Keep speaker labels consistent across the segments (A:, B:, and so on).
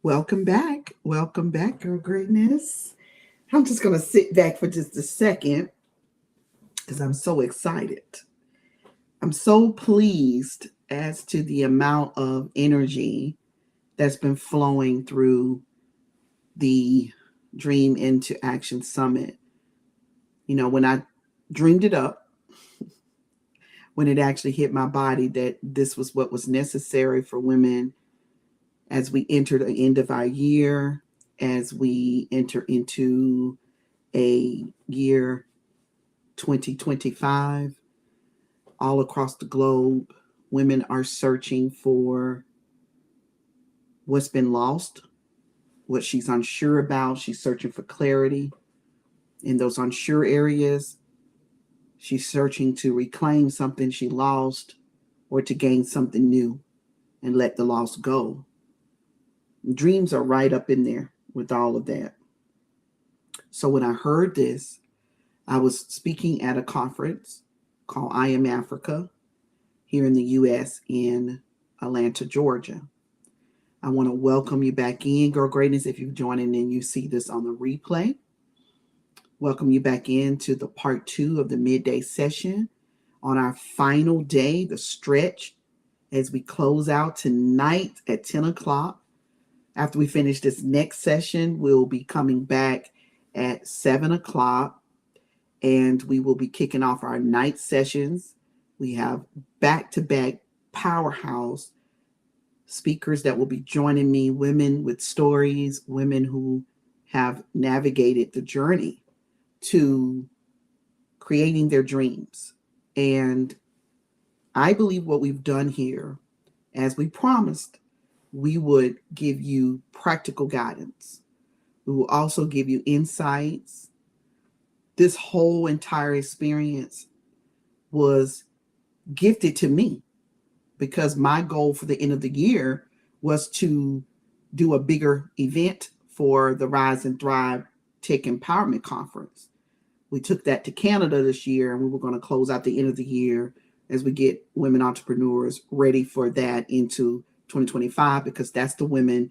A: Welcome back. Welcome back, girl greatness. I'm just going to sit back for just a second because I'm so excited. I'm so pleased as to the amount of energy that's been flowing through the Dream into Action Summit. You know, when I dreamed it up, when it actually hit my body that this was what was necessary for women as we enter the end of our year, as we enter into a year 2025, all across the globe, women are searching for what's been lost, what she's unsure about. She's searching for clarity in those unsure areas. She's searching to reclaim something she lost or to gain something new and let the loss go. Dreams are right up in there with all of that. So when I heard this, I was speaking at a conference called I Am Africa here in the U.S. in Atlanta, Georgia. I want to welcome you back in, Girl Greatness, if you're joining and you see this on the replay. Welcome you back into the part 2 of the midday session on our final day, the stretch, as we close out tonight at 10 o'clock. After we finish this next session, we'll be coming back at 7 o'clock, and we will be kicking off our night sessions. We have back-to-back powerhouse speakers that will be joining me, women with stories, women who have navigated the journey to creating their dreams. And I believe what we've done here, as we promised, we would give you practical guidance. We will also give you insights. This whole entire experience was gifted to me because my goal for the end of the year was to do a bigger event for the Rise and Thrive Tech Empowerment Conference. We took that to Canada this year, and we were going to close out the end of the year as we get women entrepreneurs ready for that into 2025, because that's the women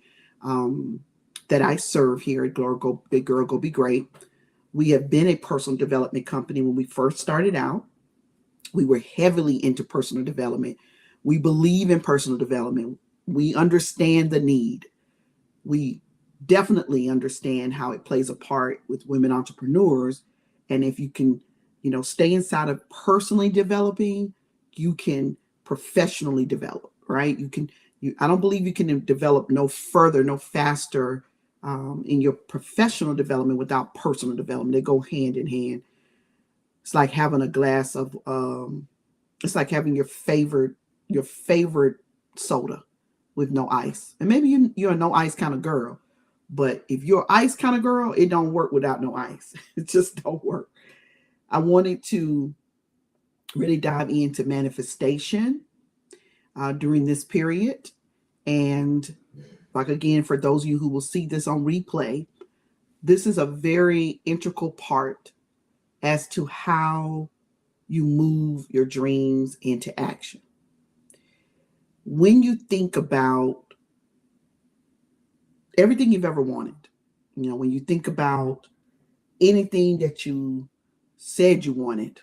A: that I serve here at Big Girl Go Be Great. We have been a personal development company. When we first started out, we were heavily into personal development. We believe in personal development. We understand the need. We definitely understand how it plays a part with women entrepreneurs. And if you can, stay inside of personally developing, you can professionally develop, right? I don't believe you can develop no further, no faster in your professional development without personal development. They go hand in hand. It's like having a glass of, it's like having your favorite soda with no ice. And maybe you're a no ice kind of girl, but if you're an ice kind of girl, it don't work without no ice. It just don't work. I wanted to really dive into manifestation during this period. And like, again, for those of you who will see this on replay, this is a very integral part as to how you move your dreams into action. When you think about everything you've ever wanted, when you think about anything that you said you wanted,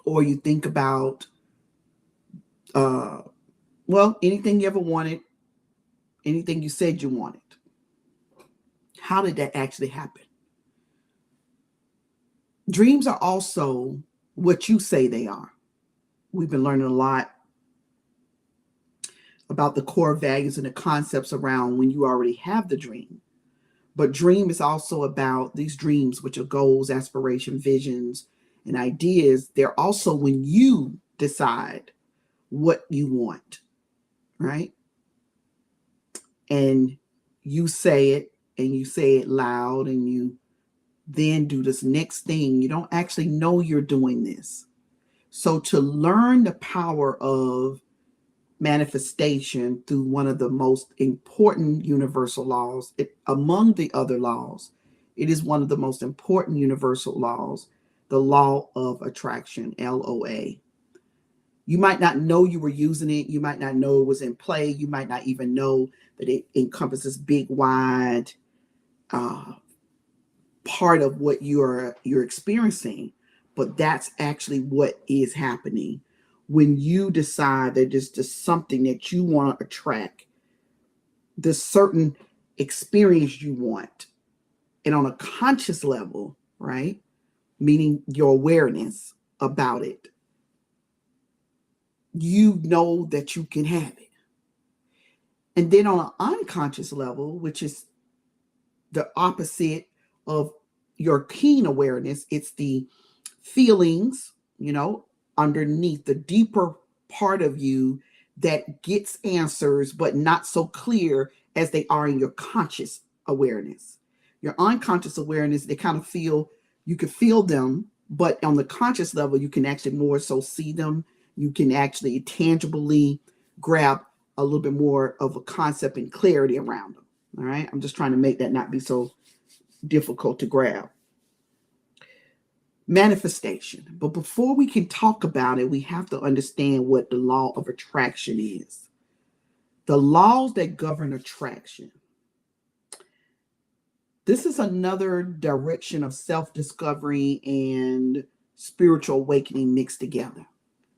A: or you think about Well, anything you ever wanted, anything you said you wanted. How did that actually happen? Dreams are also what you say they are. We've been learning a lot about the core values and the concepts around when you already have the dream. But dream is also about these dreams, which are goals, aspiration, visions, and ideas. They're also when you decide what you want, right? And you say it, and you say it loud, and you then do this next thing. You don't actually know you're doing this. So to learn the power of manifestation through one of the most important universal laws, among the other laws, it is one of the most important universal laws, the law of attraction, LOA. You might not know you were using it. You might not know it was in play. You might not even know that it encompasses big, wide uh, part of what you're experiencing. But that's actually what is happening when you decide that there's just something that you want to attract, this certain experience you want. And on a conscious level, right? Meaning your awareness about it, you know that you can have it. And then on an unconscious level, which is the opposite of your keen awareness, it's the feelings, underneath the deeper part of you that gets answers, but not so clear as they are in your conscious awareness. Your unconscious awareness, they kind of feel, you can feel them, but on the conscious level, you can actually more so see them. You can actually tangibly grab a little bit more of a concept and clarity around them. All right. I'm just trying to make that not be so difficult to grab. Manifestation. But before we can talk about it, we have to understand what the law of attraction is. The laws that govern attraction. This is another direction of self-discovery and spiritual awakening mixed together.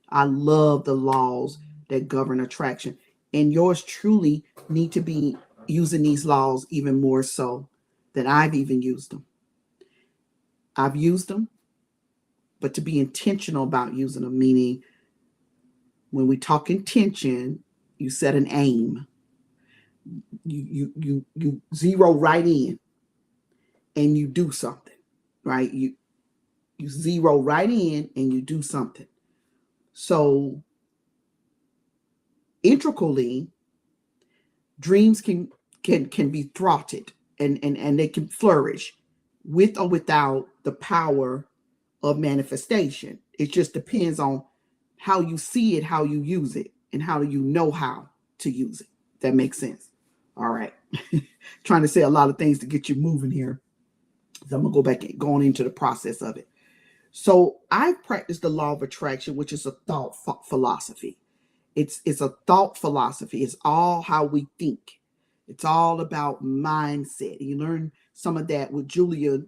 A: I love the laws that govern attraction. And yours truly need to be using these laws even more so than I've even used them. I've used them, but to be intentional about using them, meaning when we talk intention, you set an aim. You zero right in and you do something, right? You zero right in and you do something. So intricately, dreams can be thwarted and they can flourish with or without the power of manifestation. It just depends on how you see it, how you use it, and how you know how to use it. That makes sense. All right. Trying to say a lot of things to get you moving here. So I'm going to go back and going into the process of it. So I practice the law of attraction, which is a thought philosophy. It's a thought philosophy. It's all how we think. It's all about mindset. You learn some of that with Julia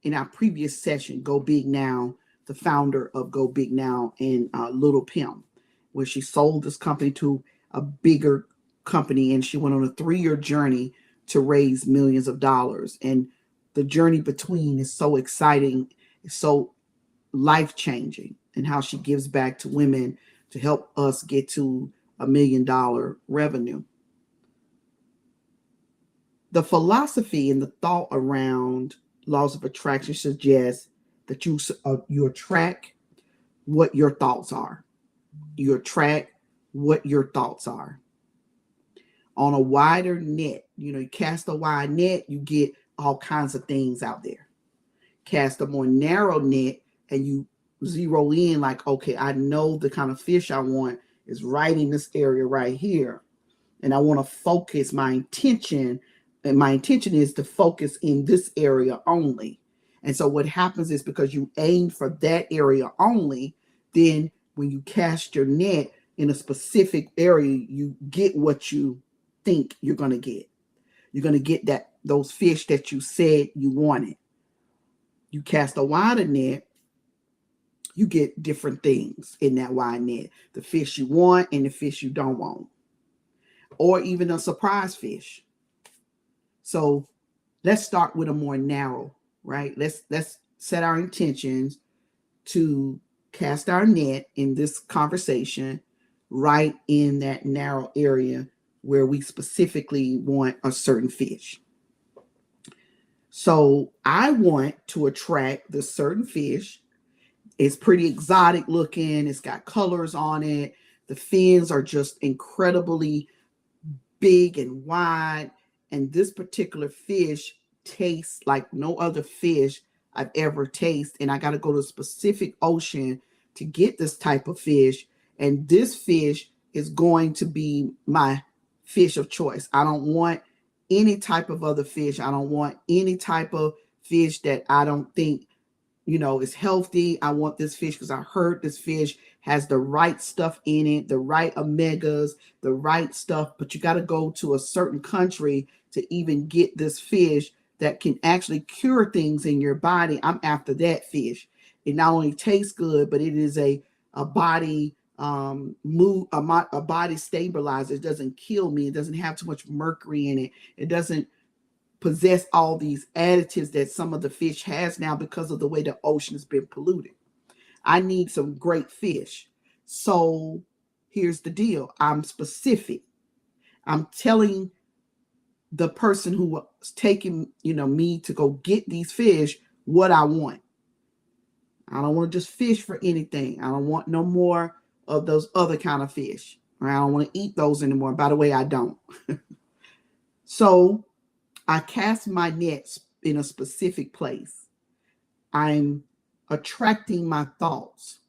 A: in our previous session, Go Big Now, the founder of Go Big Now and Little Pimp, where she sold this company to a bigger company and she went on a 3-year journey to raise millions of dollars. And the journey between is so exciting, it's so life-changing, and how she gives back to women to help us get to $1 million revenue. The philosophy and the thought around laws of attraction suggests that you attract what your thoughts are. You attract what your thoughts are. On a wider net, you cast a wide net, you get all kinds of things out there. Cast a more narrow net and you zero in like, okay, I know the kind of fish I want is right in this area right here. And I want to focus my intention. And my intention is to focus in this area only. And so what happens is because you aim for that area only, then when you cast your net in a specific area, you get what you think you're going to get. You're going to get those fish that you said you wanted. You cast a wider net, you get different things in that wide net. The fish you want and the fish you don't want. or even a surprise fish. So let's start with a more narrow, right? Let's set our intentions to cast our net in this conversation right in that narrow area where we specifically want a certain fish. So I want to attract this certain fish. It's pretty exotic looking. It's got colors on it. The fins are just incredibly big and wide. And this particular fish tastes like no other fish I've ever tasted. And I got to go to a specific ocean to get this type of fish. And this fish is going to be my fish of choice. I don't want any type of other fish. I don't want any type of fish that I don't think, is healthy. I want this fish because I heard this fish has the right stuff in it, the right omegas, the right stuff. But you got to go to a certain country to even get this fish that can actually cure things in your body. I'm after that fish. It not only tastes good, but it is a body a body stabilizer. It doesn't kill me. It doesn't have too much mercury in it. It doesn't possess all these additives that some of the fish has now because of the way the ocean has been polluted. I need some great fish. So here's the deal. I'm specific. I'm telling the person who was taking, me to go get these fish what I want. I don't want to just fish for anything. I don't want no more of those other kind of fish. I don't want to eat those anymore. By the way, I don't. So I cast my nets in a specific place. I'm attracting my thoughts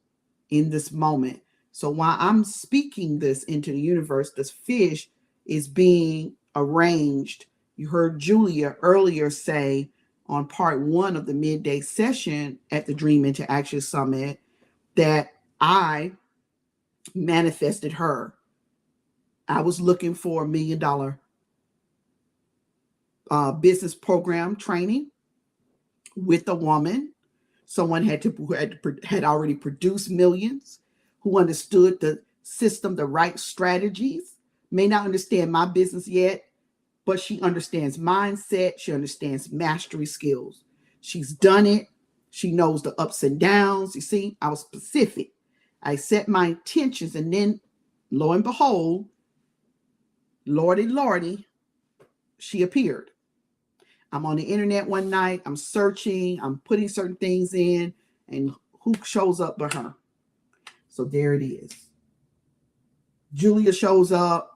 A: in this moment. So while I'm speaking this into the universe, this fish is being arranged. You heard Julia earlier say on part 1 of the midday session at the Dream into Action Summit that I manifested her. I was looking for $1 million business program training with a woman, someone had already produced millions, who understood the system, the right strategies, may not understand my business yet, but she understands mindset. She understands mastery skills. She's done it. She knows the ups and downs. You see, I was specific. I set my intentions, and then lo and behold, Lordy, she appeared. I'm on the internet one night. I'm searching. I'm putting certain things in, and who shows up but her? So there it is. Julia shows up.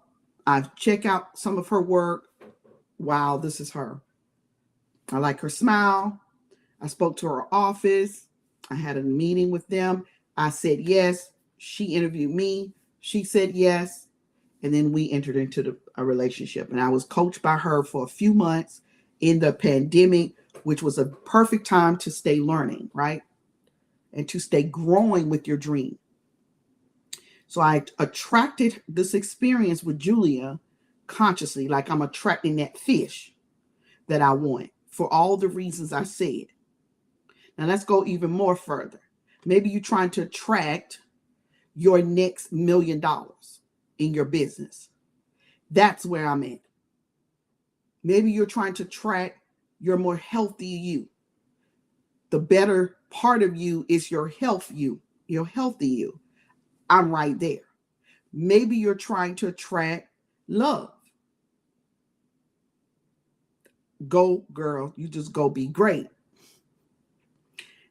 A: I check out some of her work. Wow, this is her. I like her smile. I spoke to her office. I had a meeting with them. I said yes. She interviewed me. She said yes. And then we entered into a relationship. And I was coached by her for a few months in the pandemic, which was a perfect time to stay learning, right? And to stay growing with your dream. So I attracted this experience with Julia consciously, like I'm attracting that fish that I want for all the reasons I said. Now let's go even more further. Maybe you're trying to attract your next $1 million in your business. That's where I'm at. Maybe you're trying to attract your more healthy you. The better part of you is your health you, your healthy you. I'm right there. Maybe you're trying to attract love. Go, girl. You just go be great.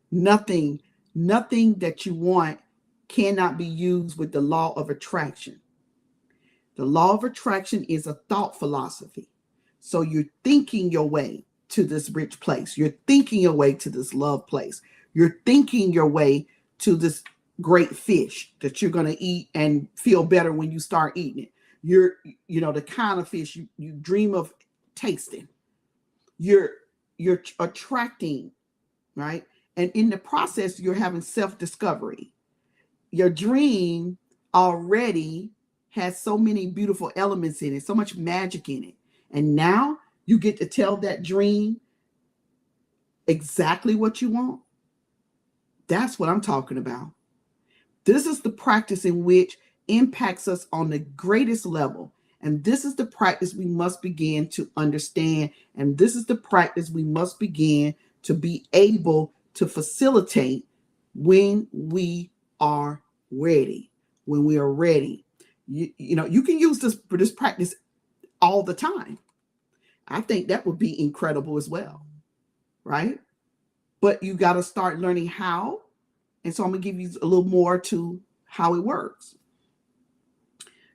A: Nothing that you want cannot be used with the law of attraction. The law of attraction is a thought philosophy. So you're thinking your way to this rich place. You're thinking your way to this love place. You're thinking your way to this great fish that you're going to eat and feel better when you start eating it. You're, the kind of fish you dream of tasting. You're attracting, right? And in the process, you're having self-discovery. Your dream already has so many beautiful elements in it, so much magic in it. And now you get to tell that dream exactly what you want. That's what I'm talking about. This is the practice in which impacts us on the greatest level. And this is the practice we must begin to understand. And this is the practice we must begin to be able to facilitate when we are ready. When we are ready. You can use this for this practice all the time. I think that would be incredible as well, right? But you got to start learning how. And so I'm going to give you a little more to how it works.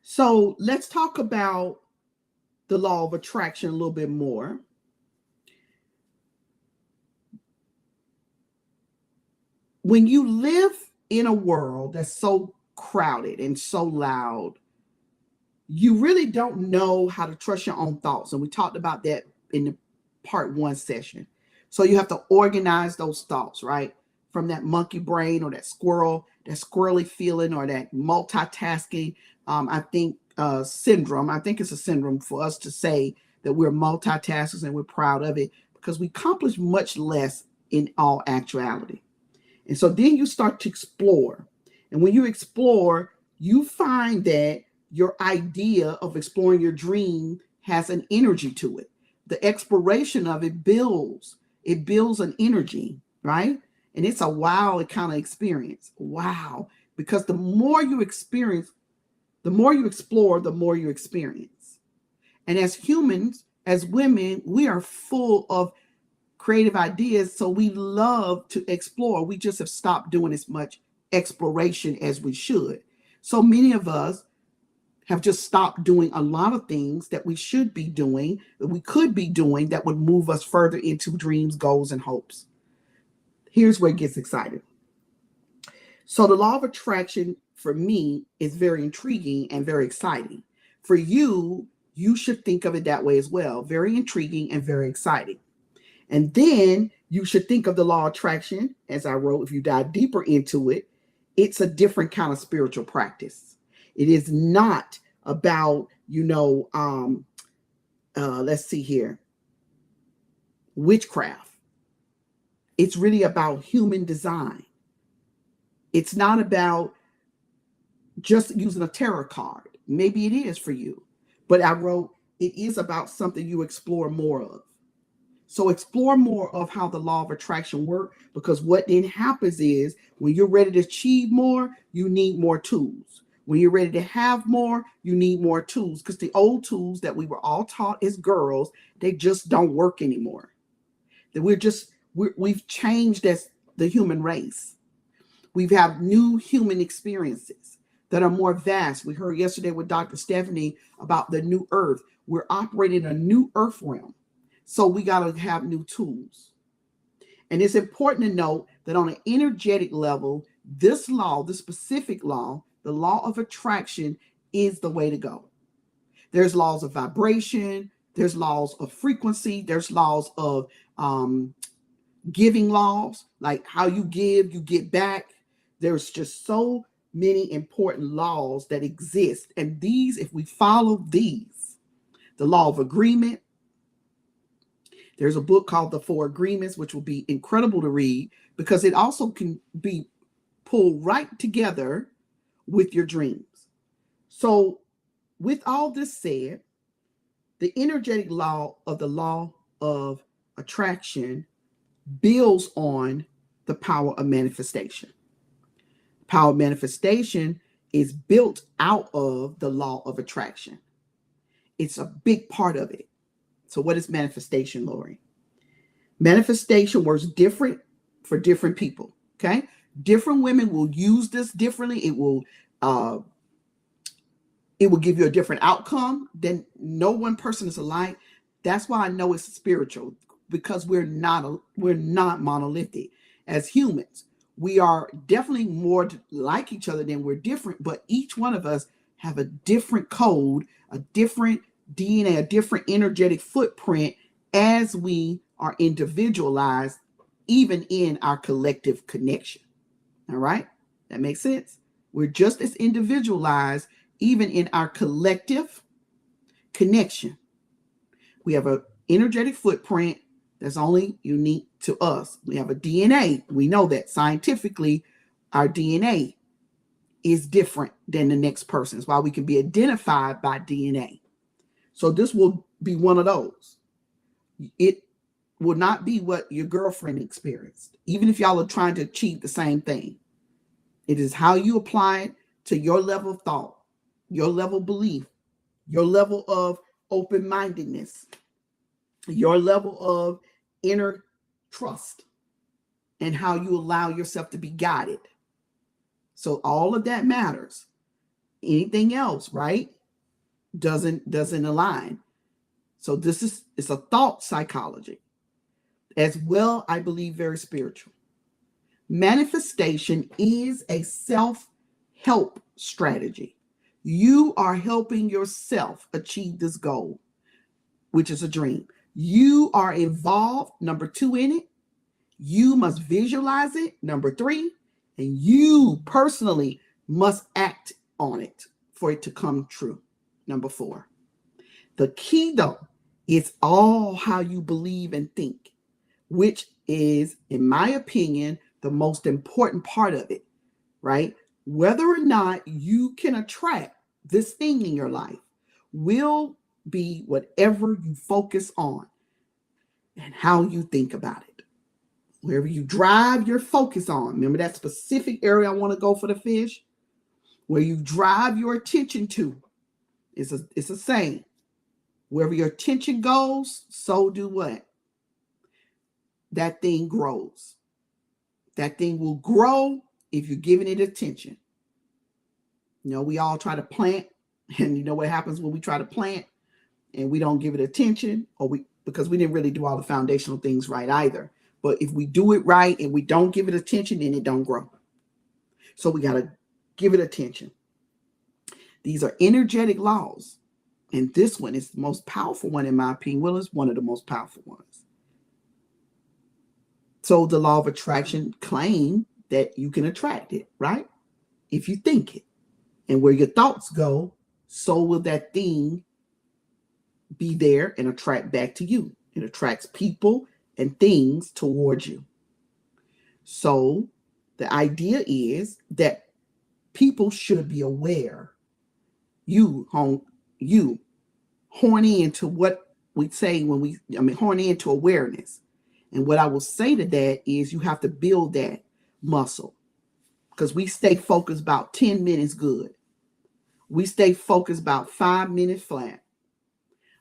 A: So let's talk about the law of attraction a little bit more. When you live in a world that's so crowded and so loud, you really don't know how to trust your own thoughts. And we talked about that in the part 1 session. So you have to organize those thoughts, right? From that monkey brain or that squirrely feeling or that multitasking, syndrome. I think it's a syndrome for us to say that we're multitaskers and we're proud of it because we accomplish much less in all actuality. And so then you start to explore. And when you explore, you find that your idea of exploring your dream has an energy to it. The exploration of it builds an energy, right? And it's a wow kind of experience. Wow. Because the more you experience, the more you explore, the more you experience. And as humans, as women, we are full of creative ideas. So we love to explore. We just have stopped doing as much exploration as we should. So many of us have just stopped doing a lot of things that we should be doing, that we could be doing, that would move us further into dreams, goals, and hopes. Here's where it gets exciting. So the law of attraction for me is very intriguing and very exciting. For you, you should think of it that way as well. Very intriguing and very exciting. And then you should think of the law of attraction, as I wrote, if you dive deeper into it, it's a different kind of spiritual practice. It is not about, let's see here, witchcraft. It's really about human design. It's not about just using a tarot card. Maybe it is for you. But I wrote, it is about something you explore more of. So explore more of how the law of attraction works, because what then happens is when you're ready to achieve more, you need more tools. When you're ready to have more, you need more tools, because the old tools that we were all taught as girls, they just don't work anymore. That we've changed as the human race. We've had new human experiences that are more vast. We heard yesterday with Dr. Stephanie about the new earth. We're operating a new earth realm. So we got to have new tools. And it's important to note that on an energetic level, this law, this specific law, the law of attraction is the way to go. There's laws of vibration. There's laws of frequency. There's laws of giving laws, like how you give, you get back. There's just so many important laws that exist. And these, if we follow these, the law of agreement, there's a book called The Four Agreements, which will be incredible to read because it also can be pulled right together with your dreams. So with all this said, the energetic law of the law of attraction builds on the power of manifestation. Power of manifestation is built out of the law of attraction. It's a big part of it. So what is manifestation, Lori? Manifestation works different for different people, okay? Different women will use this differently. It will give you a different outcome. Then no one person is alike. That's why I know it's spiritual, because we're not monolithic. As humans, we are definitely more like each other than we're different, but each one of us have a different code, a different DNA, a different energetic footprint as we are individualized, even in our collective connection. All right? That makes sense? We're just as individualized, even in our collective connection. We have an energetic footprint that's only unique to us. We have a DNA. We know that scientifically, our DNA is different than the next person's, while we can be identified by DNA. So this will be one of those. It will not be what your girlfriend experienced, even if y'all are trying to achieve the same thing. It is how you apply it to your level of thought, your level of belief, your level of open-mindedness, your level of inner trust, and how you allow yourself to be guided. So all of that matters. Anything else, right, doesn't align. So it's a thought psychology as well. I believe very spiritual. Manifestation is a self-help strategy. You are helping yourself achieve this goal, which is a dream. You are involved, number 2, in it. You must visualize it, number 3, and you personally must act on it for it to come true, number 4. The key, though, is all how you believe and think, which is, in my opinion, the most important part of it, right? Whether or not you can attract this thing in your life will be whatever you focus on and how you think about it. Wherever you drive your focus on, remember that specific area I want to go for the fish? Where you drive your attention to, it's a saying. Wherever your attention goes, so do what? That thing grows. That thing will grow if you're giving it attention. We all try to plant, and you know what happens when we try to plant and we don't give it attention, because we didn't really do all the foundational things right either. But if we do it right and we don't give it attention, then it don't grow. So we got to give it attention. These are energetic laws. And this one is the most powerful one, in my opinion. Well, it's one of the most powerful ones. So the law of attraction claims that you can attract it, right? If you think it. And where your thoughts go, so will that thing be there and attract back to you. It attracts people and things towards you. So the idea is that people should be aware. You horn into what we say horn into awareness. And what I will say to that is you have to build that muscle, because we stay focused about 10 minutes good. We stay focused about 5 minutes flat.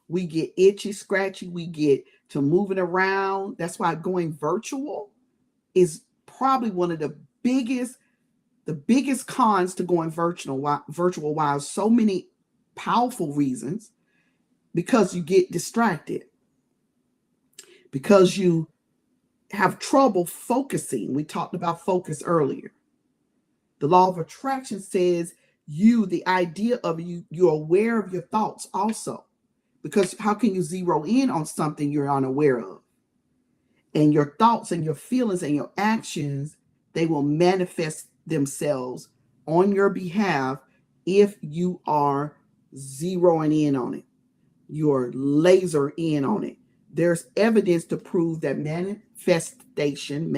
A: We get itchy, scratchy. We get to moving around. That's why going virtual is probably one of the biggest cons to going virtual. While so many powerful reasons, because you get distracted, because you have trouble focusing. We talked about focus earlier. The law of attraction says the idea of you're aware of your thoughts also, because how can you zero in on something you're unaware of? And your thoughts and your feelings and your actions, they will manifest themselves on your behalf if you are zeroing in on it. You're laser in on it. There's evidence to prove that manifestation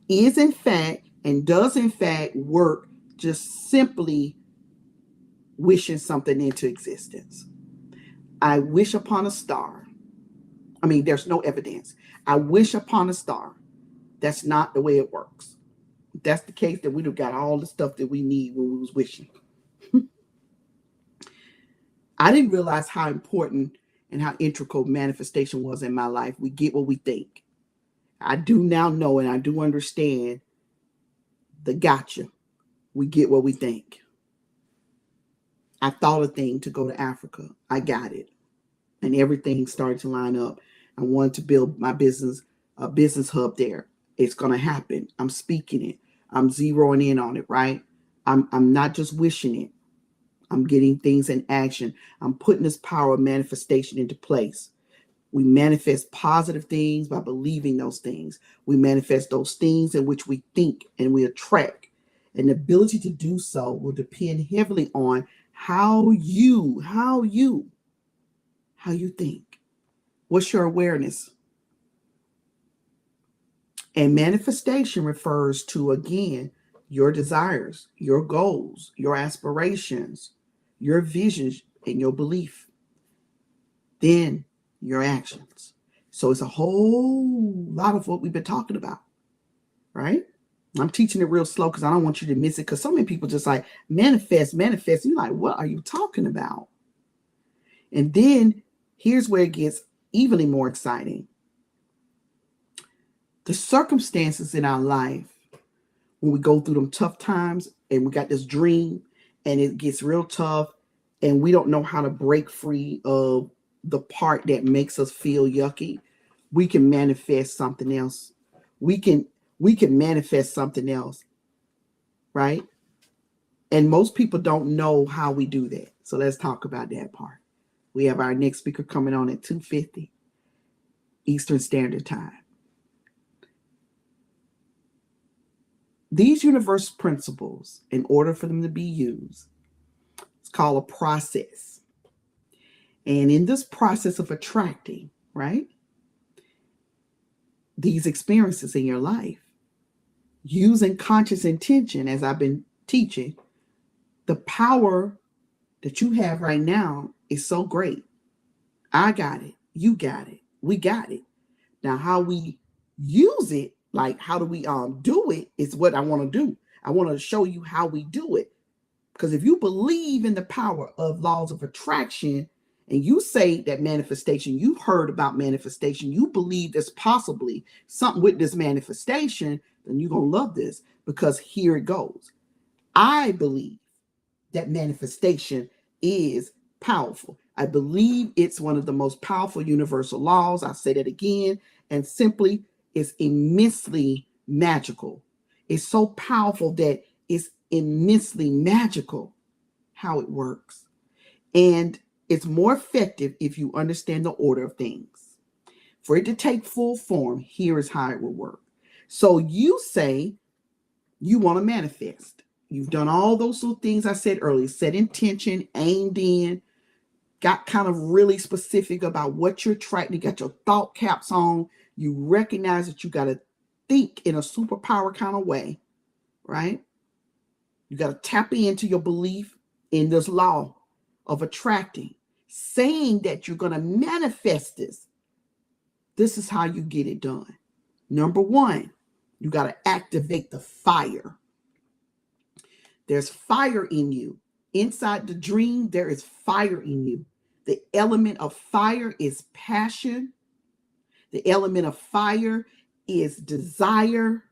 A: is in fact and does in fact work just simply wishing something into existence. I wish upon a star. There's no evidence. I wish upon a star. That's not the way it works. If that's the case, then we'd have got all the stuff that we need when we was wishing. I didn't realize how important and how integral manifestation was in my life. We get what we think. I do now know, and I do understand the gotcha. We get what we think. I thought a thing to go to Africa. I got it. And everything started to line up. I wanted to build my business, a business hub there. It's going to happen. I'm speaking it. I'm zeroing in on it, right? I'm not just wishing it. I'm getting things in action. I'm putting this power of manifestation into place. We manifest positive things by believing those things. We manifest those things in which we think and we attract. And the ability to do so will depend heavily on how you think. What's your awareness? And manifestation refers to, again, your desires, your goals, your aspirations, your visions, and your belief. then your actions. So it's a whole lot of what we've been talking about, right? I'm teaching it real slow because I don't want you to miss it, because so many people just like manifest. You're like, what are you talking about? And then here's where it gets evenly more exciting. The circumstances in our life, when we go through them tough times and we got this dream and it gets real tough and we don't know how to break free of the part that makes us feel yucky, we can manifest something else. We can manifest something else, right? And most people don't know how we do that. So let's talk about that part. We have our next speaker coming on at 2:50 Eastern Standard Time. These universal principles, in order for them to be used, it's called a process. And in this process of attracting, right, these experiences in your life, using conscious intention, as I've been teaching, the power that you have right now is so great. I got it. You got it. We got it. Now, how we use it, like how do we do it, is what I want to do. I want to show you how we do it. Because if you believe in the power of laws of attraction, and you say that manifestation, you've heard about manifestation, you believe there's possibly something with this manifestation, then you're going to love this, because here it goes. I believe that manifestation is powerful. I believe it's one of the most powerful universal laws. I'll say that again. And simply, it's immensely magical. It's so powerful that it's immensely magical how it works. And it's more effective if you understand the order of things. For it to take full form, here is how it will work. So you say you want to manifest. You've done all those little things I said earlier, set intention, aimed in, got kind of really specific about what you're trying to get your thought caps on. You recognize that you got to think in a superpower kind of way, right? You got to tap into your belief in this law of attracting, saying that you're going to manifest this. This is how you get it done. Number one, you got to activate the fire. There's fire in you. Inside the dream, there is fire in you. The element of fire is passion. The element of fire is desire.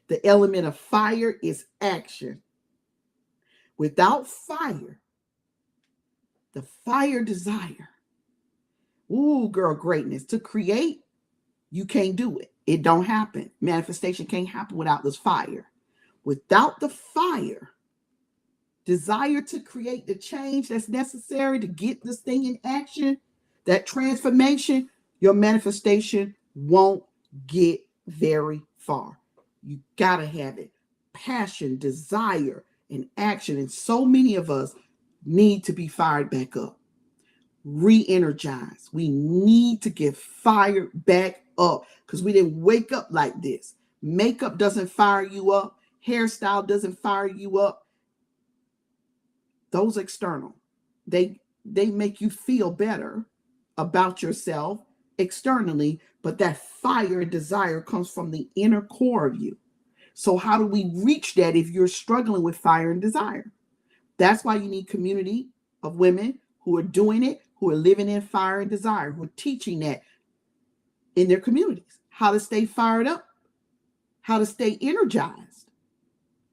A: The element of fire is action. Without fire, the fire desire, ooh, girl, greatness, to create, you can't do it. It don't happen. Manifestation can't happen without this fire. Without the fire, desire to create the change that's necessary to get this thing in action, that transformation, your manifestation won't get very far. You gotta have it. Passion, desire, and action. And so many of us need to be fired back up, re-energized. We need to get fired back up because we didn't wake up like this. Makeup doesn't fire you up. Hairstyle doesn't fire you up. Those external, they make you feel better about yourself externally, but that fire and desire comes from the inner core of you. So how do we reach that if you're struggling with fire and desire? That's why you need community of women who are doing it, who are living in fire and desire, who are teaching that in their communities, how to stay fired up, how to stay energized.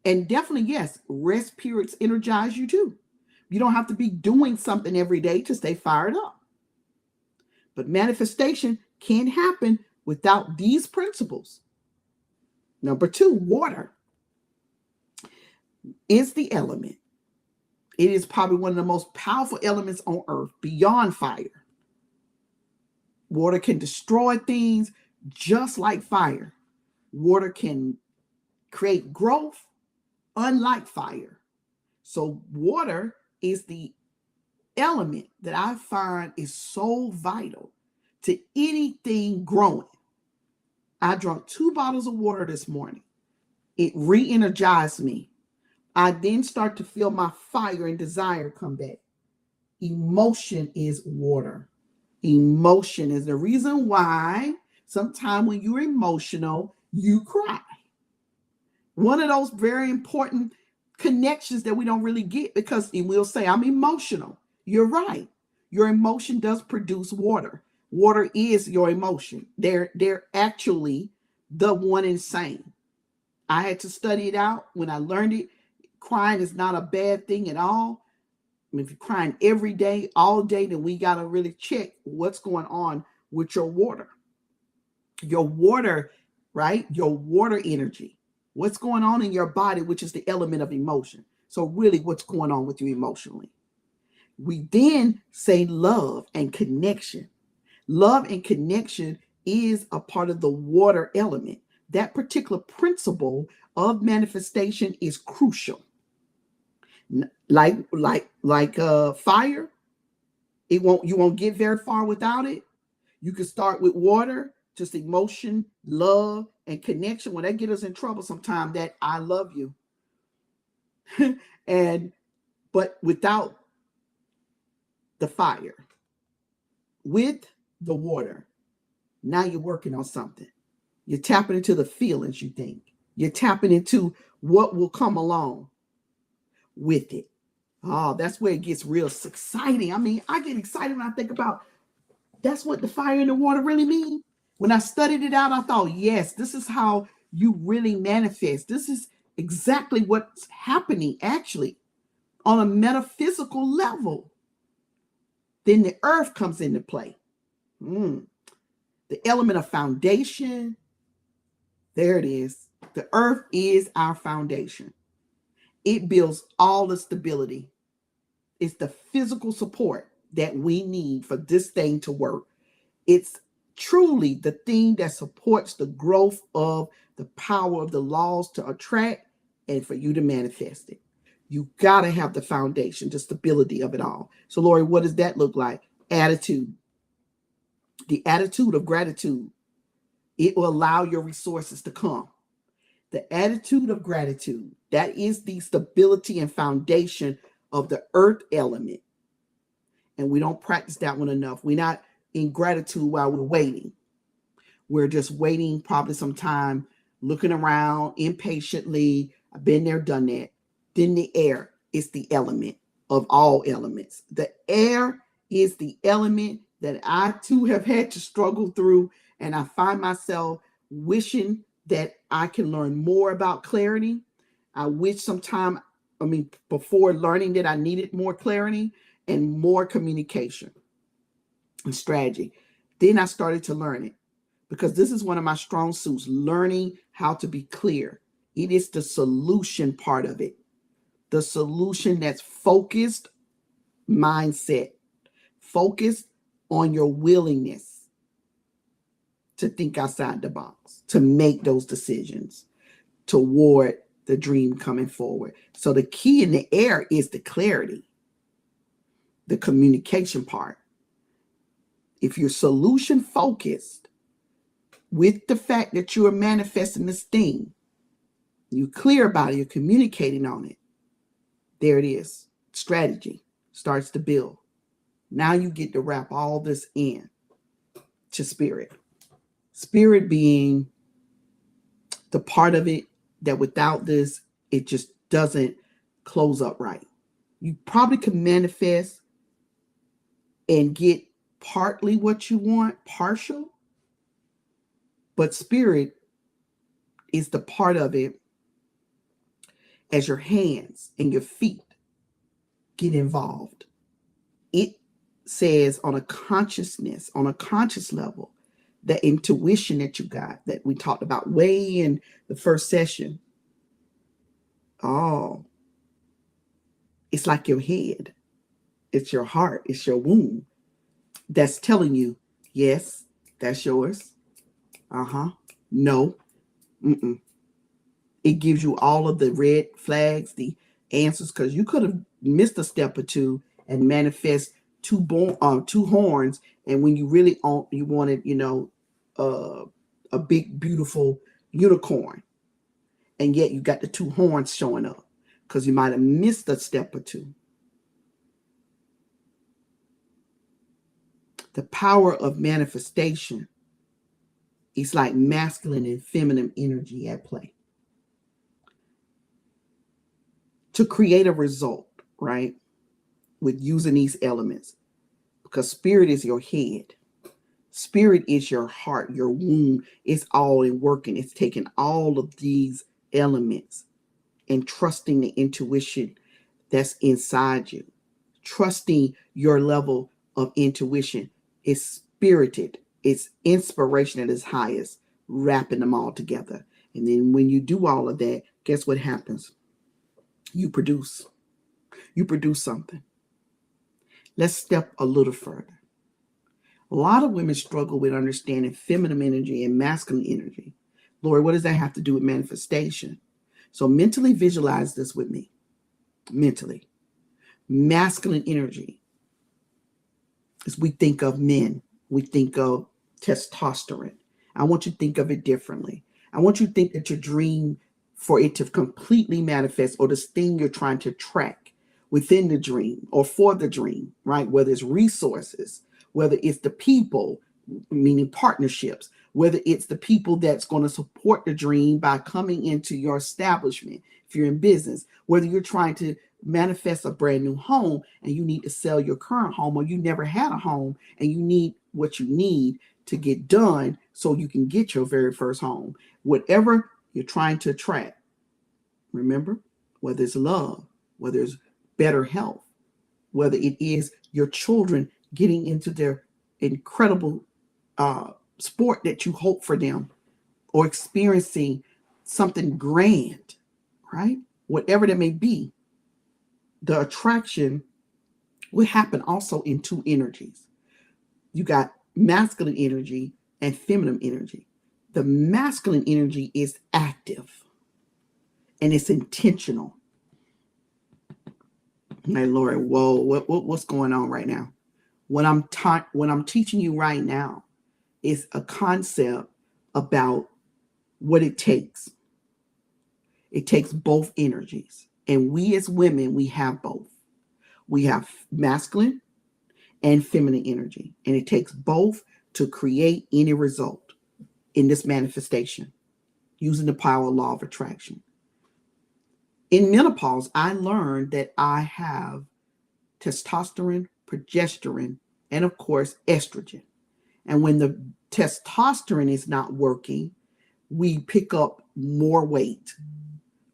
A: And definitely, yes, rest periods energize you too. You don't have to be doing something every day to stay fired up. But manifestation can't happen without these principles. Number two, water is the element. It is probably one of the most powerful elements on earth beyond fire. Water can destroy things just like fire. Water can create growth unlike fire. So water is the element that I find is so vital to anything growing. I drank 2 bottles of water this morning. It re-energized me. I then start to feel my fire and desire come back. Emotion is water. Emotion is the reason why sometimes when you're emotional, you cry. One of those very important connections that we don't really get, because we'll say, I'm emotional. You're right. Your emotion does produce water. Water is your emotion. They're actually the one and same. I had to study it out. When I learned it, crying is not a bad thing at all. I mean, if you're crying every day, all day, then we got to really check what's going on with your water. Your water, right? Your water energy. What's going on in your body, which is the element of emotion. So really, what's going on with you emotionally? We then say love and connection. Love and connection is a part of the water element. That particular principle of manifestation is crucial. Like fire, you won't get very far without it. You can start with water, just emotion, love, and connection. When that get us in trouble sometimes, that I love you. and but without the fire, with the water, now you're working on something. You're tapping into the feelings you think. You're tapping into what will come along with it. Oh, that's where it gets real exciting. I mean, I get excited when I think about that's what the fire and the water really mean. When I studied it out, I thought, yes, this is how you really manifest. This is exactly what's happening actually on a metaphysical level. Then the earth comes into play. The element of foundation. There it is. The earth is our foundation. It builds all the stability. It's the physical support that we need for this thing to work. It's truly the thing that supports the growth of the power of the laws to attract and for you to manifest it. You got to have the foundation, the stability of it all. So, Lori, what does that look like? Attitude. The attitude of gratitude. It will allow your resources to come. The attitude of gratitude. That is the stability and foundation of the earth element. And we don't practice that one enough. We're not in gratitude while we're waiting. We're just waiting, probably sometime, looking around impatiently. I've been there, done that. Then the air is the element of all elements. The air is the element that I too have had to struggle through. And I find myself wishing that I can learn more about clarity. I wish sometime, before learning that I needed more clarity and more communication and strategy. Then I started to learn it because this is one of my strong suits, learning how to be clear. It is the solution part of it. The solution that's focused mindset, focused on your willingness to think outside the box, to make those decisions toward the dream coming forward. So the key in the air is the clarity, the communication part. If you're solution focused with the fact that you are manifesting this thing, you're clear about it, you're communicating on it. There it is. Strategy starts to build. Now you get to wrap all this in to spirit. Spirit being the part of it that without this, it just doesn't close up right. You probably can manifest and get partly what you want, partial, but spirit is the part of it as your hands and your feet get involved. It says on a consciousness, on a conscious level, the intuition that you got that we talked about way in the first session. Oh, it's like your head. It's your heart. It's your womb that's telling you, yes, that's yours. No. Mm-mm. It gives you all of the red flags, the answers, because you could have missed a step or two and manifest two horns, and when you really you wanted, a big beautiful unicorn, and yet you got the two horns showing up because you might have missed a step or two. The power of manifestation is like masculine and feminine energy at play to create a result, right? With using these elements, because spirit is your head. Spirit is your heart, your womb. It's all in working. It's taking all of these elements and trusting the intuition that's inside you. Trusting your level of intuition is spirited. It's inspiration at its highest, wrapping them all together. And then when you do all of that, guess what happens? You produce. You produce something. Let's step a little further. A lot of women struggle with understanding feminine energy and masculine energy. Lord, what does that have to do with manifestation? So mentally visualize this with me. Mentally. Masculine energy, as we think of men, we think of testosterone. I want you to think of it differently. I want you to think that your dream, for it to completely manifest, or this thing you're trying to track within the dream or for the dream, right? Whether it's resources, whether it's the people, meaning partnerships, whether it's the people that's going to support the dream by coming into your establishment, if you're in business, whether you're trying to manifest a brand new home and you need to sell your current home, or you never had a home and you need what you need to get done so you can get your very first home. Whatever you're trying to attract, remember, whether it's love, whether it's better health, whether it is your children getting into their incredible sport that you hope for them, or experiencing something grand, right? Whatever that may be, the attraction will happen also in two energies. You got masculine energy and feminine energy. The masculine energy is active and it's intentional. Hey, Lord, whoa, what's going on right now? What I'm teaching you right now is a concept about what it takes. It takes both energies. And we as women, we have both. We have masculine and feminine energy. And it takes both to create any result in this manifestation using the power of law of attraction. In menopause, I learned that I have testosterone, progesterone, and of course, estrogen. And when the testosterone is not working, we pick up more weight,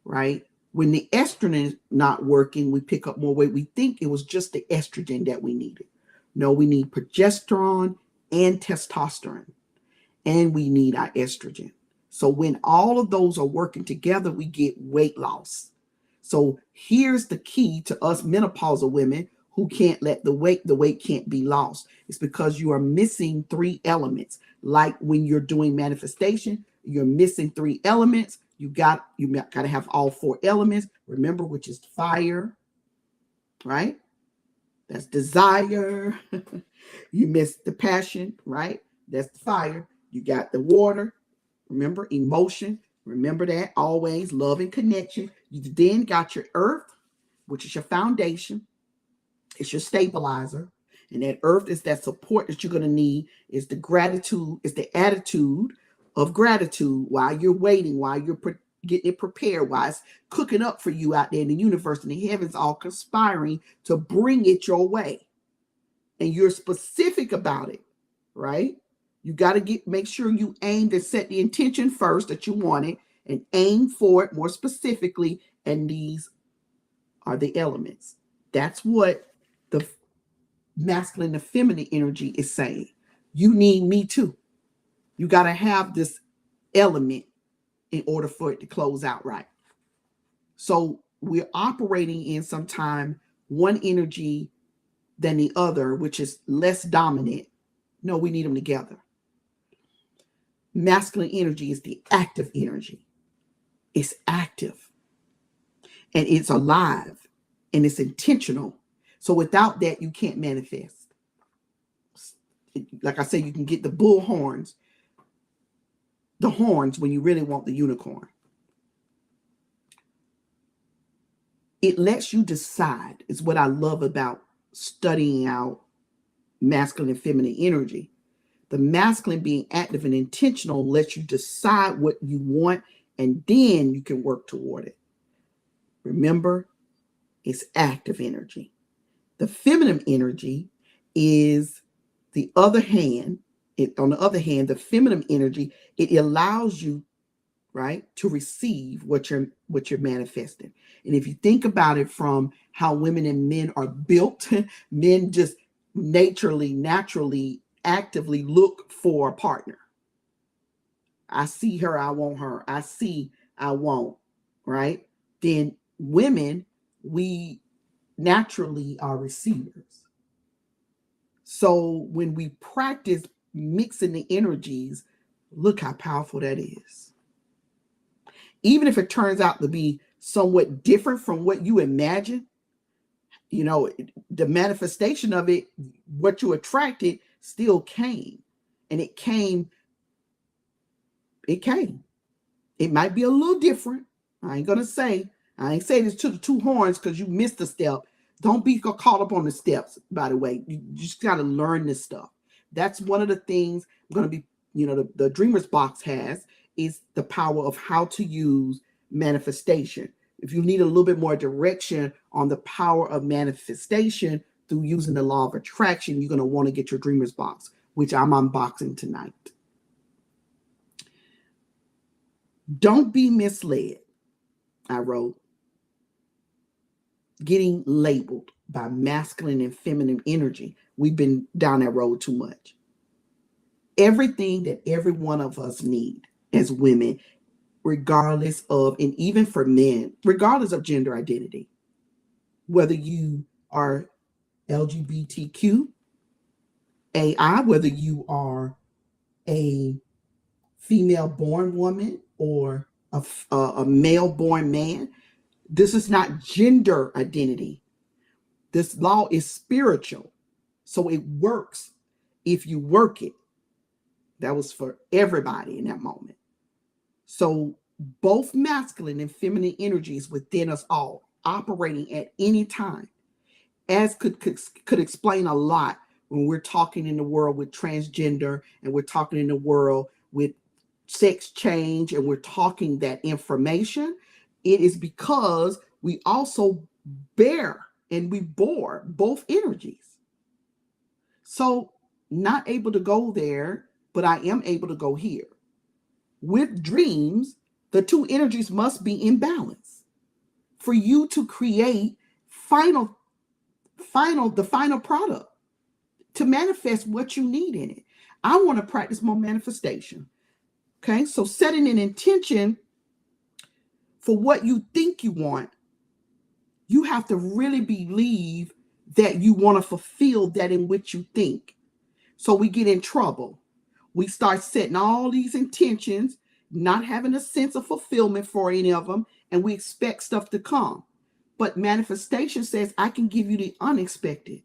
A: right? When the estrogen is not working, we pick up more weight. We think it was just the estrogen that we needed. No, we need progesterone and testosterone, and we need our estrogen. So when all of those are working together, we get weight loss. So here's the key to us menopausal women who can't let the weight can't be lost. It's because you are missing three elements. Like when you're doing manifestation, you're missing three elements. You got to have all four elements. Remember, which is fire, right? That's desire. You missed the passion, right? That's the fire. You got the water. Remember, emotion. Remember that always, love and connection. You then got your earth, which is your foundation. It's your stabilizer. And that earth is that support that you're going to need, is the gratitude, is the attitude of gratitude while you're waiting, while you're getting it prepared, while it's cooking up for you out there in the universe and the heavens all conspiring to bring it your way. And you're specific about it, right? You got to make sure you aim to set the intention first that you want it and aim for it more specifically. And these are the elements. That's what the masculine and feminine energy is saying. You need me too. You got to have this element in order for it to close out right. So we're operating in sometime one energy than the other, which is less dominant. No, we need them together. Masculine energy is the active energy. It's active and it's alive and it's intentional. So without that, you can't manifest. Like I said, you can get the bull horns, the horns when you really want the unicorn. It lets you decide, is what I love about studying out masculine and feminine energy. The masculine being active and intentional lets you decide what you want, and then you can work toward it. Remember, it's active energy. The feminine energy is the other hand. On the other hand, the feminine energy, it allows you, right, to receive what you're manifesting. And if you think about it from how women and men are built, men just naturally, actively look for a partner. I see her, I want her. I see, I want, right? Then women, we naturally are receivers. So when we practice mixing the energies, look how powerful that is. Even if it turns out to be somewhat different from what you imagine, the manifestation of it, what you attracted still came. And it came. It might be a little different. I ain't saying this to the two horns because you missed a step. Don't be caught up on the steps, by the way. You just got to learn this stuff. That's one of the things I'm going to be, the Dreamer's Box has, is the power of how to use manifestation. If you need a little bit more direction on the power of manifestation through using the law of attraction, you're going to want to get your Dreamer's Box, which I'm unboxing tonight. Don't be misled, I wrote. Getting labeled by masculine and feminine energy. We've been down that road too much. Everything that every one of us need as women, regardless of, and even for men, regardless of gender identity, whether you are LGBTQ, AI, whether you are a female-born woman or a male-born man, this is not gender identity. This law is spiritual. So it works if you work it. That was for everybody in that moment. So both masculine and feminine energies within us all, operating at any time, as could explain a lot when we're talking in the world with transgender, and we're talking in the world with sex change, and we're talking that information. It is because we also bear and we bore both energies. So not able to go there, but I am able to go here. With dreams, the two energies must be in balance for you to create the final product, to manifest what you need in it. I want to practice more manifestation. Okay, so setting an intention for what you think you want, you have to really believe that you want to fulfill that in which you think. So we get in trouble. We start setting all these intentions, not having a sense of fulfillment for any of them, and we expect stuff to come. But manifestation says, I can give you the unexpected.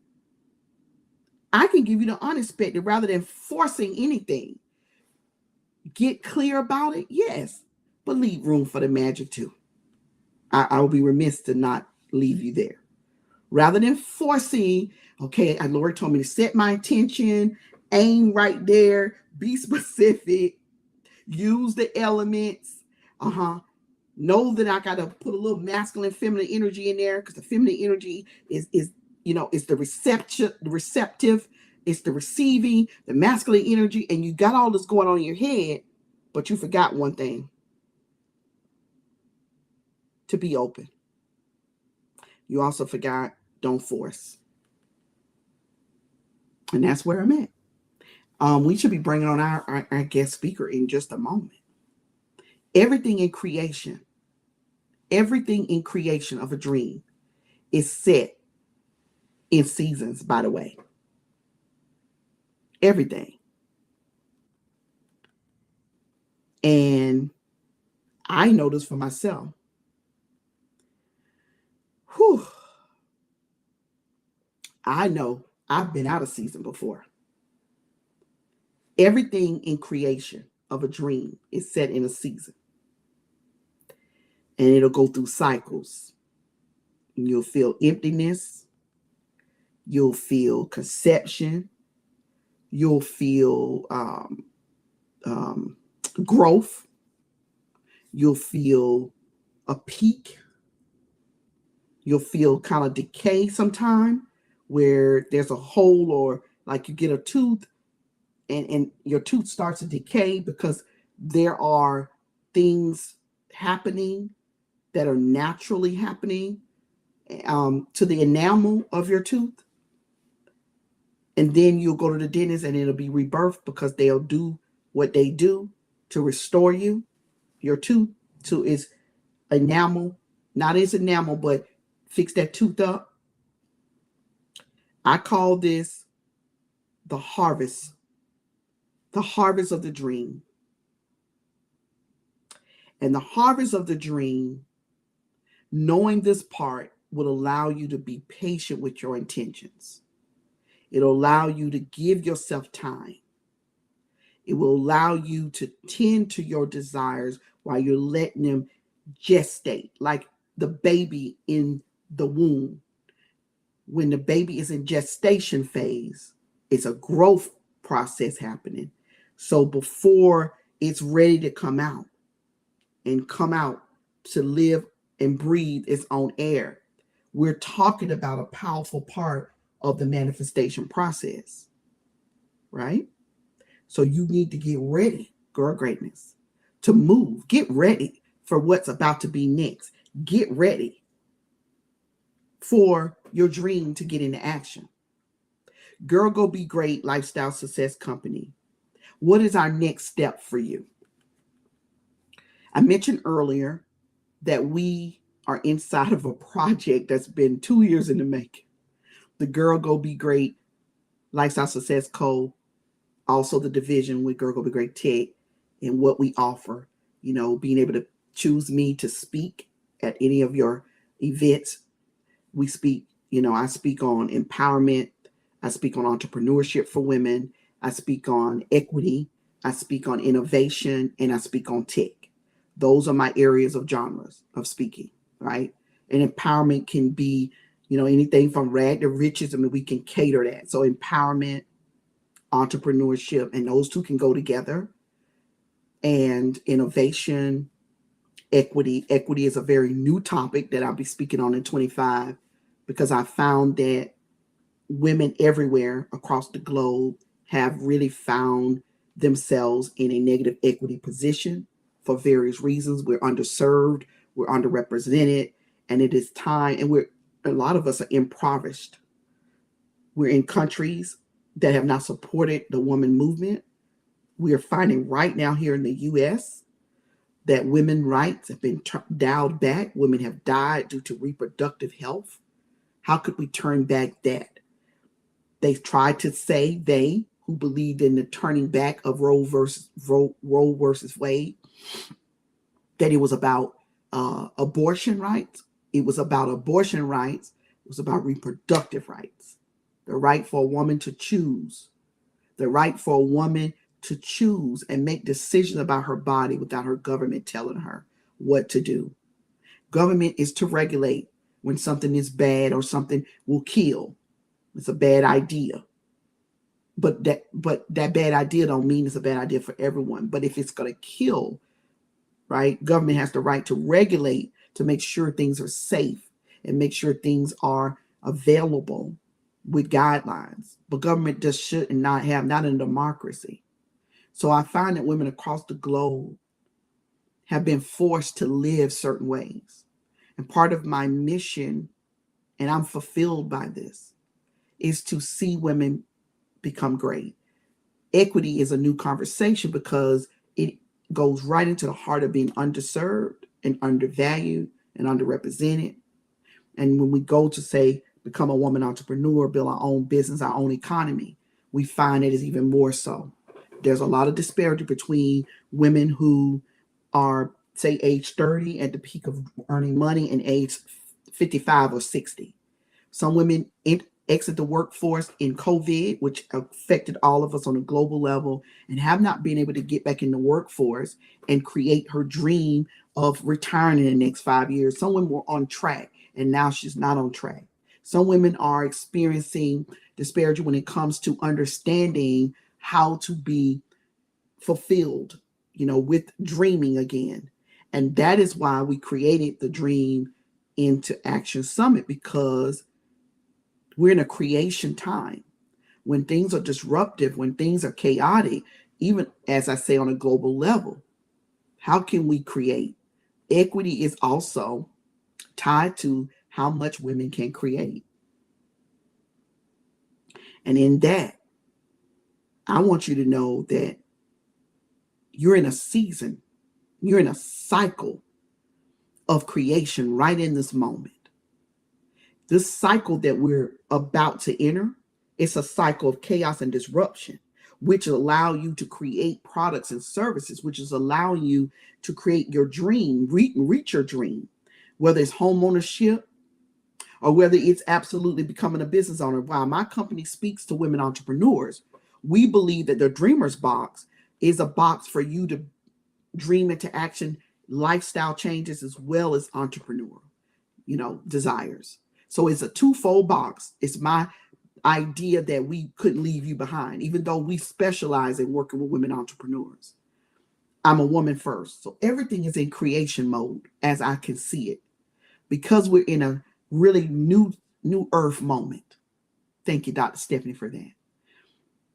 A: I can give you the unexpected rather than forcing anything. Get clear about it, yes, but leave room for the magic too. I will be remiss to not leave you there. Rather than forcing, okay, Lord told me to set my intention, aim right there, be specific, use the elements. Know that I got to put a little masculine, feminine energy in there, because the feminine energy is the receptive, it's the receiving, the masculine energy, and you got all this going on in your head, but you forgot one thing: to be open. You also forgot, don't force. And that's where I'm at. We should be bringing on our guest speaker in just a moment. Everything in creation of a dream is set in seasons, by the way. Everything. And I know this for myself. I know I've been out of season before. Everything in creation of a dream is set in a season. And it'll go through cycles. You'll feel emptiness. You'll feel conception. You'll feel growth. You'll feel a peak. You'll feel kind of decay sometime where there's a hole, or like you get a tooth and your tooth starts to decay because there are things happening that are naturally happening to the enamel of your tooth. And then you'll go to the dentist and it'll be rebirthed because they'll do what they do to restore your tooth to its enamel, not its enamel, but fix that tooth up. I call this the harvest, the harvest of the dream. And the harvest of the dream, knowing this part, will allow you to be patient with your intentions. It'll allow you to give yourself time. It will allow you to tend to your desires while you're letting them gestate, like the baby in the womb. When the baby is in gestation phase, it's a growth process happening. So before it's ready to come out and come out to live and breathe its own air, we're talking about a powerful part of the manifestation process, right? So you need to get ready, girl greatness, to move. Get ready for what's about to be next. Get ready for your dream to get into action. Girl Go Be Great Lifestyle Success Company. What is our next step for you? I mentioned earlier that we are inside of a project that's been 2 years in the making. The Girl Go Be Great Lifestyle Success Co., also the division with Girl Go Be Great Tech, and what we offer. You know, being able to choose me to speak at any of your events. We speak, I speak on empowerment. I speak on entrepreneurship for women. I speak on equity. I speak on innovation, and I speak on tech. Those are my areas of genres of speaking, right? And empowerment can be, anything from rag to riches. I mean, we can cater that. So empowerment, entrepreneurship, and those two can go together. And innovation, equity. Equity is a very new topic that I'll be speaking on in 25, because I found that women everywhere across the globe have really found themselves in a negative equity position for various reasons. We're underserved, we're underrepresented, and it is time, and a lot of us are impoverished. We're in countries that have not supported the woman movement. We are finding right now here in the U.S. that women's rights have been dialed back. Women have died due to reproductive health. How could we turn back that? They tried to say, they who believed in the turning back of Roe versus Wade, that it was about abortion rights. It was about abortion rights. It was about reproductive rights. The right for a woman to choose. The right for a woman to choose and make decisions about her body without her government telling her what to do. Government is to regulate when something is bad or something will kill. It's a bad idea. But that bad idea don't mean it's a bad idea for everyone. But if it's going to kill, right, government has the right to regulate to make sure things are safe and make sure things are available with guidelines. But government just should not have, not in a democracy. So I find that women across the globe have been forced to live certain ways. And part of my mission, and I'm fulfilled by this, is to see women become great. Equity is a new conversation because it goes right into the heart of being underserved and undervalued and underrepresented. And when we go to say, become a woman entrepreneur, build our own business, our own economy, we find it is even more so. There's a lot of disparity between women who are, say, age 30 at the peak of earning money and age 55 or 60. Some women exit the workforce in COVID, which affected all of us on a global level, and have not been able to get back in the workforce and create her dream of retiring in the next 5 years. Some women were on track, and now she's not on track. Some women are experiencing disparity when it comes to understanding how to be fulfilled, with dreaming again. And that is why we created the Dream into Action Summit, because we're in a creation time when things are disruptive, when things are chaotic, even as I say on a global level. How can we create? Equity is also tied to how much women can create. And in that, I want you to know that you're in a season, you're in a cycle of creation right in this moment. This cycle that we're about to enter, it's a cycle of chaos and disruption, which allow you to create products and services, which is allowing you to create your dream, reach your dream, whether it's home ownership or whether it's absolutely becoming a business owner. While my company speaks to women entrepreneurs, we believe that the Dreamer's Box is a box for you to dream into action, lifestyle changes, as well as entrepreneur, desires. So it's a twofold box. It's my idea that we couldn't leave you behind, even though we specialize in working with women entrepreneurs. I'm a woman first. So everything is in creation mode as I can see it, because we're in a really new earth moment. Thank you, Dr. Stephanie, for that.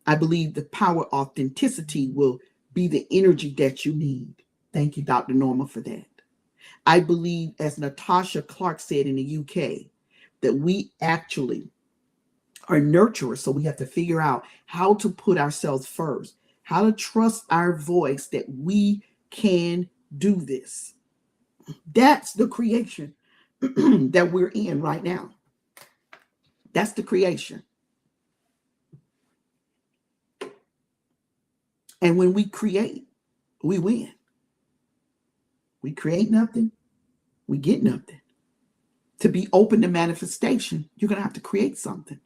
A: I believe the power of authenticity will be the energy that you need. Thank you, Dr. Norma, for that. I believe, as Natasha Clark said in the UK, that we actually are nurturers. So we have to figure out how to put ourselves first, how to trust our voice that we can do this. That's the creation that we're in right now. That's the creation. And when we create, we win. We create nothing, we get nothing. To be open to manifestation, you're going to have to create something.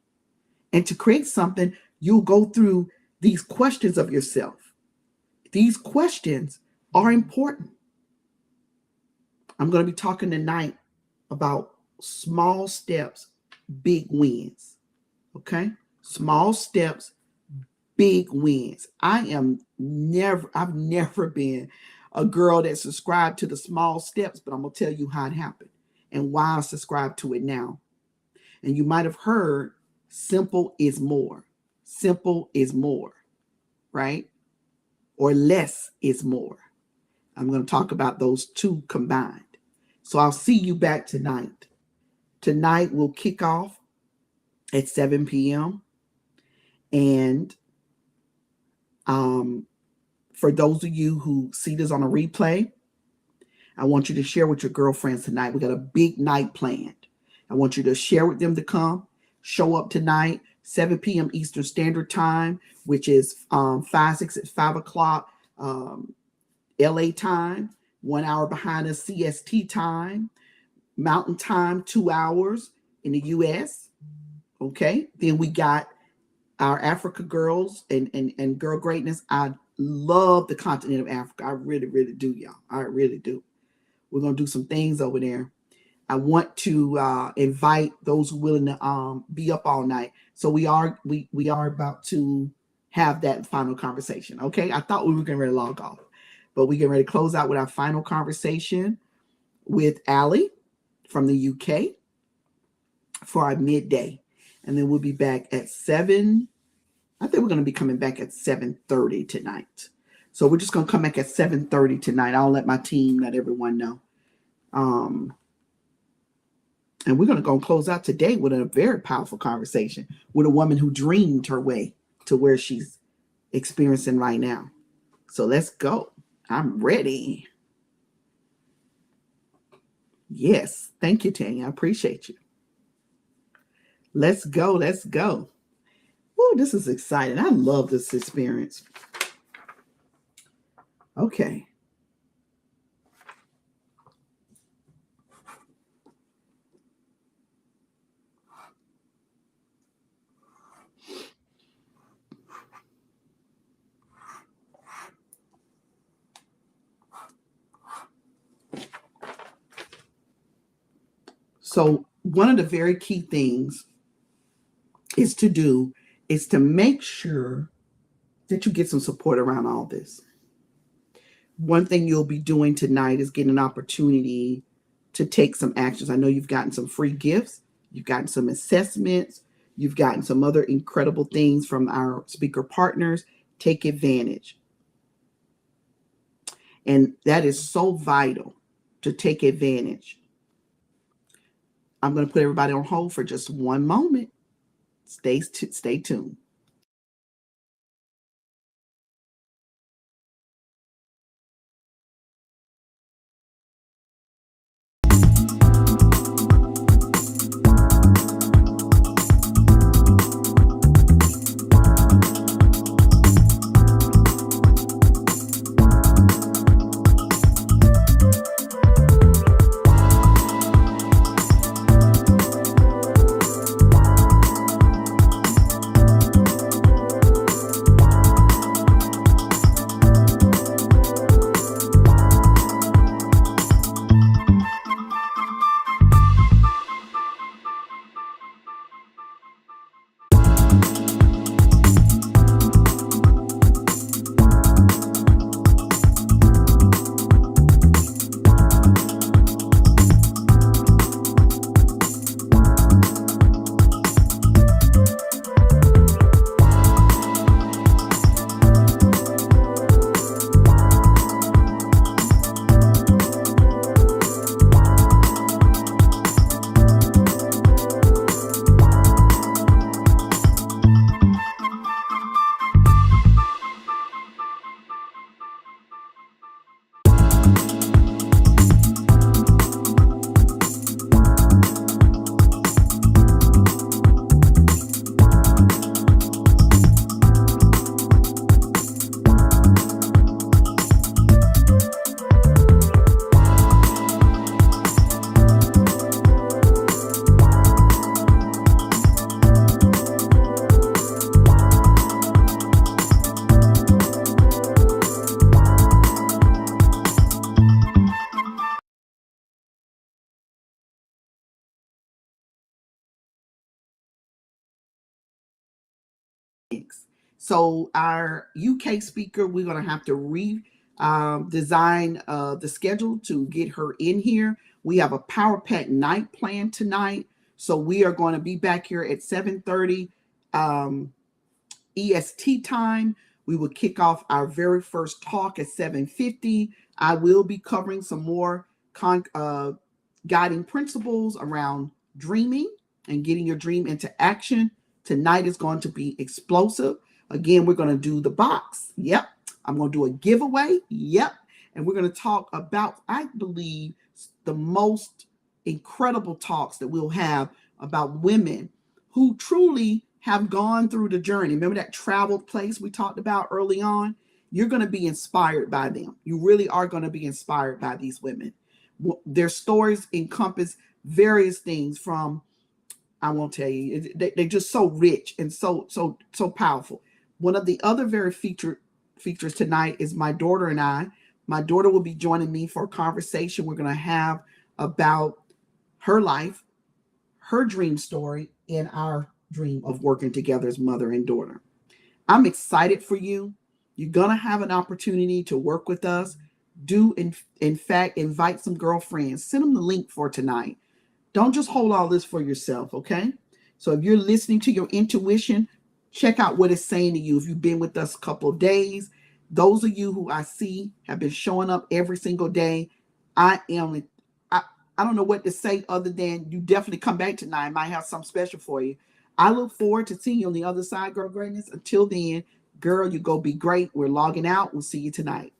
A: And to create something, you'll go through these questions of yourself. These questions are important. I'm going to be talking tonight about small steps, big wins. Okay? Small steps, big wins. I've never been a girl that subscribed to the small steps, but I'm going to tell you how it happened and why I subscribe to it now. And you might have heard simple is more. Simple is more, right? Or less is more. I'm going to talk about those two combined. So I'll see you back tonight. Tonight we'll kick off at 7 p.m. And for those of you who see this on a replay, I want you to share with your girlfriends tonight. We got a big night planned. I want you to share with them to come. Show up tonight, 7 p.m. Eastern Standard Time, which is 5 o'clock LA time, 1 hour behind us CST time, Mountain Time, 2 hours in the US. Okay. Then we got our Africa girls and Girl Greatness. I love the continent of Africa. I really, really do, y'all. I really do. We're going to do some things over there. I want to invite those who are willing to be up all night. So we are about to have that final conversation. Okay. I thought we were getting ready to log off, but we're getting ready to close out with our final conversation with Allie from the UK for our midday. And then we'll be back at 7. I think we're going to be coming back at 7:30 tonight. So we're just going to come back at 7:30 tonight. I'll let my team, let everyone know. And we're going to go and close out today with a very powerful conversation with a woman who dreamed her way to where she's experiencing right now. So let's go. I'm ready. Yes. Thank you, Tanya. I appreciate you. Let's go. Let's go. Oh, this is exciting. I love this experience. Okay. So one of the very key things is to make sure that you get some support around all this. One thing you'll be doing tonight is getting an opportunity to take some actions. I know you've gotten some free gifts, you've gotten some assessments, you've gotten some other incredible things from our speaker partners. Take advantage. And that is so vital, to take advantage. I'm going to put everybody on hold for just one moment. Stay tuned. So our UK speaker, we're going to have to design the schedule to get her in here. We have a Power Pack night planned tonight. So we are going to be back here at 7:30 EST time. We will kick off our very first talk at 7:50. I will be covering some more guiding principles around dreaming and getting your dream into action. Tonight is going to be explosive. Again, we're going to do the box. Yep. I'm going to do a giveaway. Yep. And we're going to talk about, I believe, the most incredible talks that we'll have about women who truly have gone through the journey. Remember that traveled place we talked about early on? You're going to be inspired by them. You really are going to be inspired by these women. Their stories encompass various things from, I won't tell you, they're just so rich and so powerful. One of the other very features tonight is my daughter and I. My daughter will be joining me for a conversation we're going to have about her life, her dream story, and our dream of working together as mother and daughter. I'm excited for you. You're going to have an opportunity to work with us. Do, in fact, invite some girlfriends. Send them the link for tonight. Don't just hold all this for yourself, okay? So if you're listening to your intuition, check out what it's saying to you. If you've been with us a couple of days, those of you who I see have been showing up every single day, I don't know what to say other than you definitely come back tonight. I might have something special for you. I look forward to seeing you on the other side, Girl Greatness. Until then, girl, you go be great. We're logging out. We'll see you tonight.